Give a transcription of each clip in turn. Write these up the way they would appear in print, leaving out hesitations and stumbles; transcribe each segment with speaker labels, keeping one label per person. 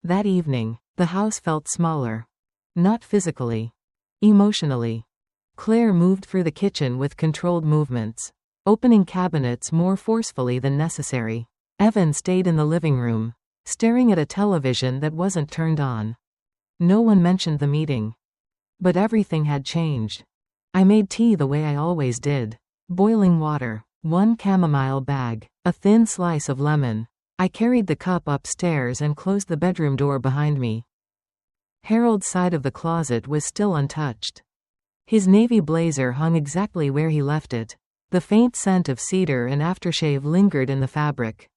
Speaker 1: That evening, the house felt smaller. Not physically. Emotionally. Claire moved through the kitchen with controlled movements, opening cabinets more forcefully than necessary. Evan stayed in the living room, staring at a television that wasn't turned on. No one mentioned the meeting. But everything had changed. I made tea the way I always did. Boiling water, 1 chamomile bag, a thin slice of lemon. I carried the cup upstairs and closed the bedroom door behind me. Harold's side of the closet was still untouched. His navy blazer hung exactly where he left it. The faint scent of cedar and aftershave lingered in the fabric.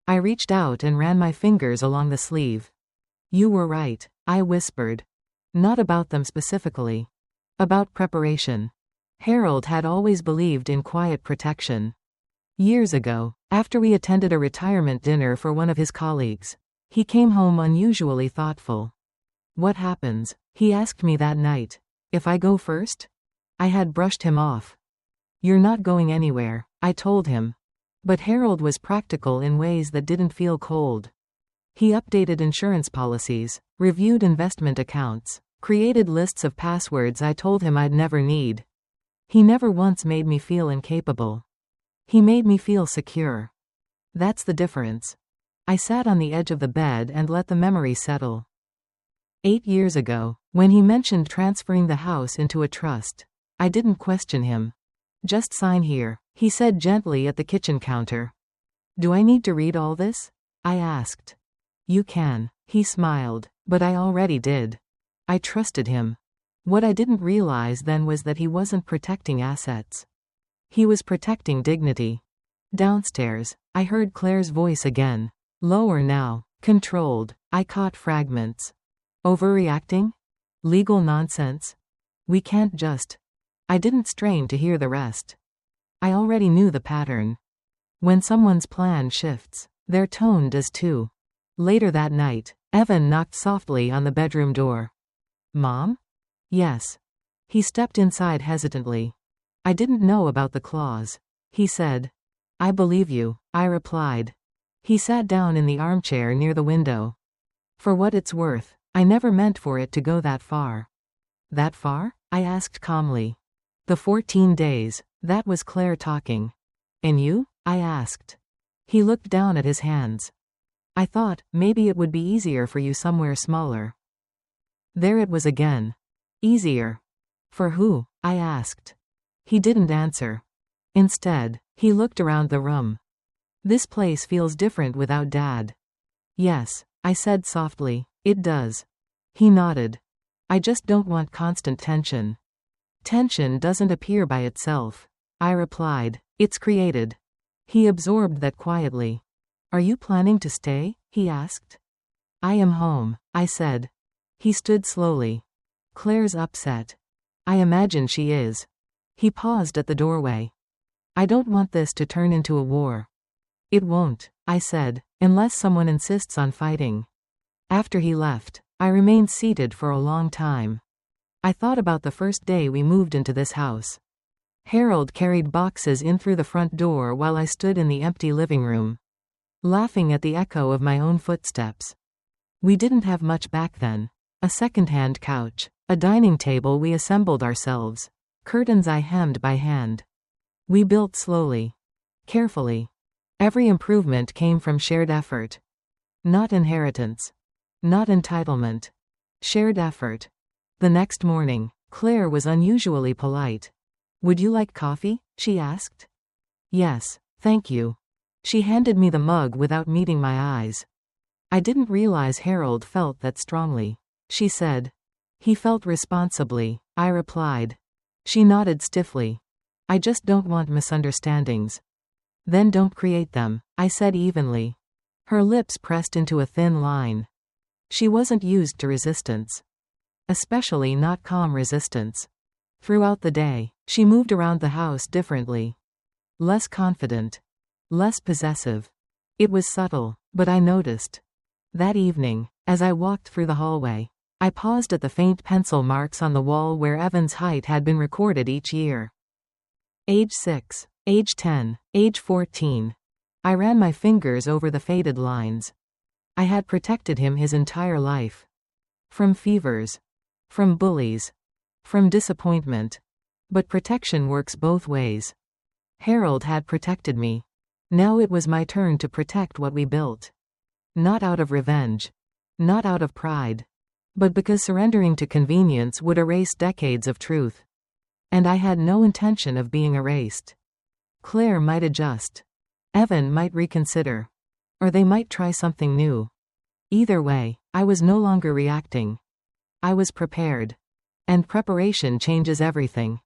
Speaker 1: I reached out and ran my fingers along the sleeve. "You were right," I whispered. Not about them specifically. About preparation. Harold had always believed in quiet protection. Years ago, after we attended a retirement dinner for one of his colleagues, he came home unusually thoughtful. "What happens?" he asked me that night. "If I go first?" I had brushed him off. "You're not going anywhere," I told him. But Harold was practical in ways that didn't feel cold. He updated insurance policies, reviewed investment accounts, created lists of passwords I told him I'd never need. He never once made me feel incapable. He made me feel secure. That's the difference. I sat on the edge of the bed and let the memory settle. 8 years ago, when he mentioned transferring the house into a trust, I didn't question him. "Just sign here," he said gently at the kitchen counter. "Do I need to read all this?" I asked. "You can," he smiled, but I already did. I trusted him. What I didn't realize then was that he wasn't protecting assets. He was protecting dignity. Downstairs, I heard Claire's voice again. Lower now. Controlled. I caught fragments. "Overreacting? Legal nonsense? We can't just..." I didn't strain to hear the rest. I already knew the pattern. When someone's plan shifts, their tone does too. Later that night, Evan knocked softly on the bedroom door. "Mom?" "Yes." He stepped inside hesitantly. "I didn't know about the clause," he said. "I believe you," I replied. He sat down in the armchair near the window. "For what it's worth, I never meant for it to go that far." "That far?" I asked calmly. "The 14 days, that was Claire talking." "And you?" I asked. He looked down at his hands. "I thought, maybe it would be easier for you somewhere smaller." There it was again. Easier. For who? I asked. He didn't answer. Instead, he looked around the room. "This place feels different without Dad." "Yes," I said softly, "it does." He nodded. "I just don't want constant tension." "Tension doesn't appear by itself," I replied. "It's created." He absorbed that quietly. "Are you planning to stay?" he asked. "I am home," I said. He stood slowly. "Claire's upset." "I imagine she is." He paused at the doorway. "I don't want this to turn into a war." "It won't," I said, "unless someone insists on fighting." After he left, I remained seated for a long time. I thought about the first day we moved into this house. Harold carried boxes in through the front door while I stood in the empty living room, laughing at the echo of my own footsteps. We didn't have much back then. A second-hand couch, a dining table we assembled ourselves, curtains I hemmed by hand. We built slowly, carefully. Every improvement came from shared effort. Not inheritance. Not entitlement. Shared effort. The next morning, Claire was unusually polite. "Would you like coffee?" she asked. "Yes, thank you." She handed me the mug without meeting my eyes. "I didn't realize Harold felt that strongly," she said. "He felt responsibly," I replied. She nodded stiffly. "I just don't want misunderstandings." "Then don't create them," I said evenly. Her lips pressed into a thin line. She wasn't used to resistance. Especially not calm resistance. Throughout the day, she moved around the house differently. Less confident. Less possessive. It was subtle, but I noticed. That evening, as I walked through the hallway, I paused at the faint pencil marks on the wall where Evan's height had been recorded each year. Age 6, age 10, age 14. I ran my fingers over the faded lines. I had protected him his entire life. From fevers. From bullies. From disappointment. But protection works both ways. Harold had protected me. Now it was my turn to protect what we built. Not out of revenge. Not out of pride. But because surrendering to convenience would erase decades of truth. And I had no intention of being erased. Claire might adjust. Evan might reconsider. Or they might try something new. Either way, I was no longer reacting. I was prepared. And preparation changes everything.